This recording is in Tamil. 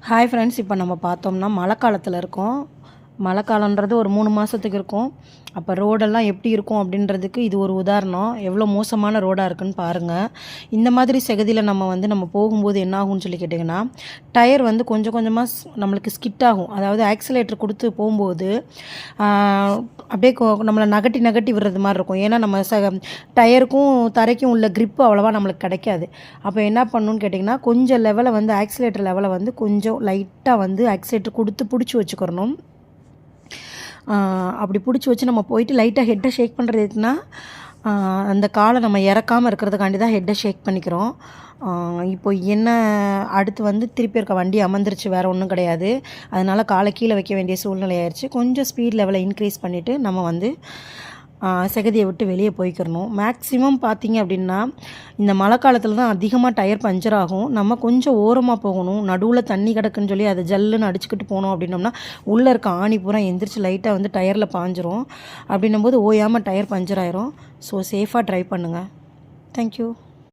ஹாய் ஃப்ரெண்ட்ஸ், இப்போ நம்ம பார்த்தோம்னா மழை காலத்தில் இருக்கோம். மழை காலன்றது ஒரு 3 மாதத்துக்கு இருக்கும். அப்போ ரோடெல்லாம் எப்படி இருக்கும் அப்படின்றதுக்கு இது ஒரு உதாரணம். எவ்வளோ மோசமான ரோடாக இருக்குன்னு பாருங்கள். இந்த மாதிரி செகதியில் நம்ம போகும்போது என்ன ஆகும்னு சொல்லி கேட்டிங்கன்னா, டயர் வந்து கொஞ்சம் கொஞ்சமாக நம்மளுக்கு ஸ்கிட் ஆகும். அதாவது ஆக்சிலேட்டர் கொடுத்து போகும்போது அப்படியே நம்மளை நகட்டி நகட்டி விடுறது மாதிரி இருக்கும். ஏன்னா நம்ம டயருக்கும் தரைக்கும் உள்ள grip அவ்வளோவா நம்மளுக்கு கிடைக்காது. அப்போ என்ன பண்ணணும்னு கேட்டிங்கன்னா, கொஞ்சம் லெவலை வந்து ஆக்சிலேட்டர் லெவலை வந்து கொஞ்சம் லைட்டாக வந்து ஆக்சிலேட்டர் கொடுத்து பிடிச்சி வச்சுக்கிறணும். அப்படி பிடிச்சி வச்சு நம்ம போயிட்டு லைட்டாக ஹெட்டை ஷேக் பண்ணுறது எதுக்குன்னா, அந்த காலை நம்ம இறக்காமல் இருக்கிறதுக்காண்டி தான் ஹெட்டை ஷேக் பண்ணிக்கிறோம். இப்போ என்ன அடுத்து வந்து திருப்பி இருக்க வண்டி அமர்ந்துருச்சு, வேறு ஒன்றும் கிடையாது. அதனால் காலை கீழே வைக்க வேண்டிய சூழ்நிலை ஆயிடுச்சு. கொஞ்சம் ஸ்பீட் லெவலை இன்க்ரீஸ் பண்ணிவிட்டு நம்ம வந்து செகதியை விட்டு வெளியே போய்க்கிறணும். மேக்ஸிமம் பார்த்திங்க அப்படின்னா, இந்த மழை காலத்தில் தான் அதிகமாக டயர் பஞ்சர் ஆகும். நம்ம கொஞ்சம் ஓரமாக போகணும். நடுவில் தண்ணி கிடக்குன்னு சொல்லி அதை ஜல்லுன்னு அடிச்சுக்கிட்டு போனோம் அப்படின்னோம்னா, உள்ளே இருக்க ஆணி பூரா எந்திரிச்சு லைட்டாக வந்து டயரில் பாஞ்சிரும். அப்படின்னும்போது ஓயாமல் டயர் பஞ்சர் ஆயிரும். ஸோ சேஃபாக ட்ரை பண்ணுங்கள். தேங்க்யூ.